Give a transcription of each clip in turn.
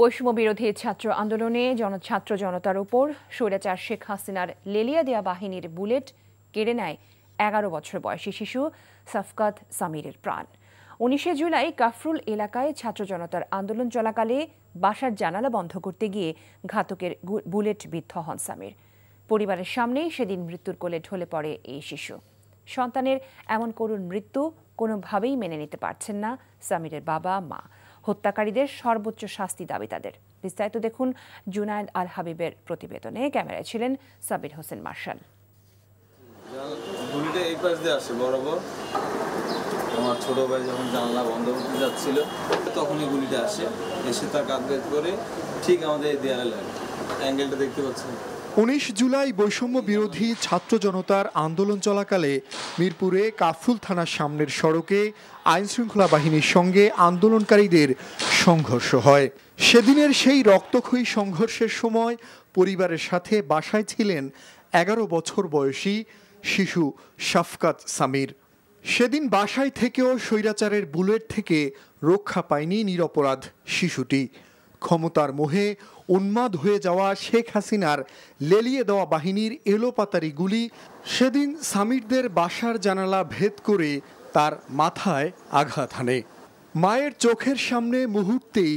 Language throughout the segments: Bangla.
বৈষম্য বিরোধী ছাত্র আন্দোলনে ছাত্র জনতার উপর স্বৈরাচার শেখ হাসিনার লেলিয়া দেয়া বাহিনীর বুলেট কেড়ে নেয় 11 বছর বয়সী শিশু সাফকাত সামিরের প্রাণ। 19 জুলাই কাফরুল এলাকায় ছাত্র জনতার আন্দোলন চলাকালে বাসার জানালা বন্ধ করতে গিয়ে ঘাতকের বুলেট বিদ্ধ হন সামির। পরিবারের সামনেই সেদিন মৃত্যুর কোলে ঢলে পড়ে এই শিশু। সন্তানের এমন করুণ মৃত্যু কোনোভাবেই মেনে নিতে পারছেন না সামিরের বাবা মা। হত্যাকারীদের সর্বোচ্চ শাস্তি দাবি তাদের। বিস্তারিত দেখুন জুনায়েদ আল হাবিবের প্রতিবেদনে। ক্যামেরায় ছিলেন সাবির হোসেন মার্শাল। আমার ছোট ভাই যখন জানলা বন্ধ করতে যাচ্ছিল তখনই গুলিটা আসে, এসে তার কাঁধ বেদ করে ঠিক আমাদের দেয়ালে লাগে। অ্যাঙ্গেলটা দেখতে পাচ্ছেন। 19 জুলাই বৈষম্য বিরোধী ছাত্র জনতার আন্দোলন চলাকালে মিরপুরে কাফরুল থানার সামনের সড়কে আইনশৃঙ্খলা বাহিনীর সঙ্গে আন্দোলনকারীদের সংঘর্ষ হয়। সেদিনের সেই রক্তক্ষয়ী সংঘর্ষের সময় পরিবারের সাথে বাসায় ছিলেন 11 বছর বয়সী শিশু সাফকাত সামির। সেদিন বাসায় থেকেও স্বৈরাচারের বুলেট থেকে রক্ষা পায়নি নিরপরাধ শিশুটি। ক্ষমতার মোহে উন্মাদ হয়ে যাওয়া শেখ হাসিনার লেলিয়ে দেওয়া বাহিনীর এলোপাতারি গুলি সেদিন সামিরদের বাসার জানালা ভেদ করে তার মাথায় আঘাত হানে। মায়ের চোখের সামনে মুহূর্তেই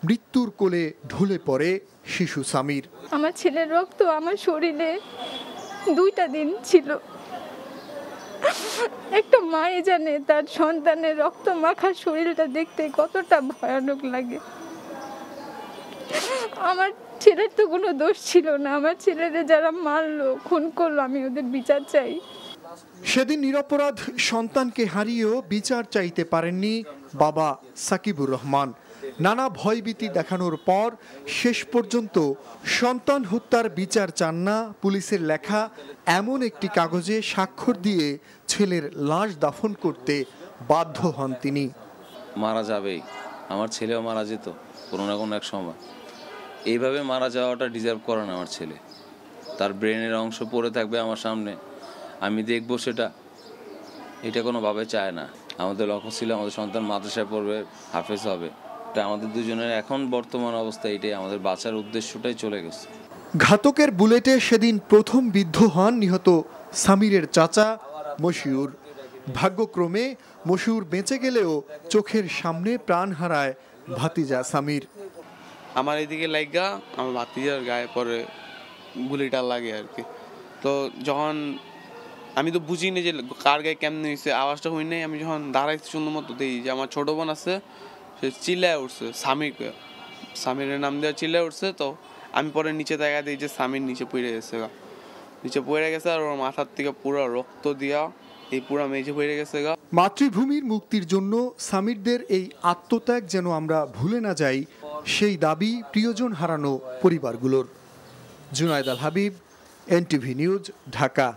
মৃত্যুর কোলে ঢলে পড়ে শিশু সামির। আমার ছেলের রক্ত আমার শরীরে 2টা দিন ছিল। একটা মাই জানে তার সন্তানের রক্ত মাখা শরীরটা দেখতে কতটা ভয়ানক লাগে। আমার ছেলের তো কোনো দোষ ছিল না। আমার ছেলেদের যারা মারলো, খুন করলো, আমি ওদের বিচার চাই। সেদিন নিরপরাধ সন্তানকে হারিয়েও বিচার চাইতে পারেননি বাবা সাকিবুর রহমান। নানা ভয়ভীতি দেখানোর পর শেষ পর্যন্ত সন্তান হত্যার বিচার চান না পুলিশের লেখা এমন একটি কাগজে স্বাক্ষর দিয়ে ছেলের লাশ দাফন করতে বাধ্য হন তিনি। মারা যাবেই, আমার ছেলেও মারা যেত কোনো না কোনো এক সময়। এইভাবে মারা যাওয়াটা ডিজার্ভ করে না আমার ছেলে। তার ব্রেনের অংশ পড়ে থাকবে আমার সামনে, আমি দেখবো সেটা, এটা কোনোভাবে চায় না। আমাদের লক্ষ্য ছিল আমাদের সন্তান মাদ্রাসায় পড়বে, হাফেজ হবে। এটা আমাদের দুজনের এখন বর্তমান অবস্থা এটাই, আমাদের বাঁচার উদ্দেশ্যটাই চলে গেছে। ঘাতকের বুলেটে সেদিন প্রথম বিদ্ধ হন নিহত সামিরের চাচা মশিউর। ভাগ্যক্রমে মশিউর বেঁচে গেলেও চোখের সামনে প্রাণ হারায় ভাতিজা সামির। আমার এদিকে লাগা আমার ভাতিজার গায়ে পরে গুলিটা লাগে আর কি। তো যখন আমি তো বুঝিনি যে কার গায়ে কেমনে হয়েছে, আওয়াজটা হই নাই। আমি যখন দাঁড়াইছি সুন্দর মতো দেখি যে আমার ছোট বোন আছে, সে চিল্লায় উঠছে সামিরকে, সামিরের নাম দেওয়া চিল্লায় উঠছে। তো আমি পরে নিচে দেখা দিই যে সামির নিচে পড়ে গেছে, নিচে পড়ে গেছে আর ওর মাথার থেকে পুরো রক্ত দিয়া এই পুরো মেঝে পড়ে গেছে। মাতৃভূমির মুক্তির জন্য সামিরদের এই আত্মত্যাগ যেন আমরা ভুলে না যাই, সেই দাবি প্রিয়জন হারানো পরিবারগুলোর। জুনায়েদ আল হাবিব, NTV নিউজ, ঢাকা।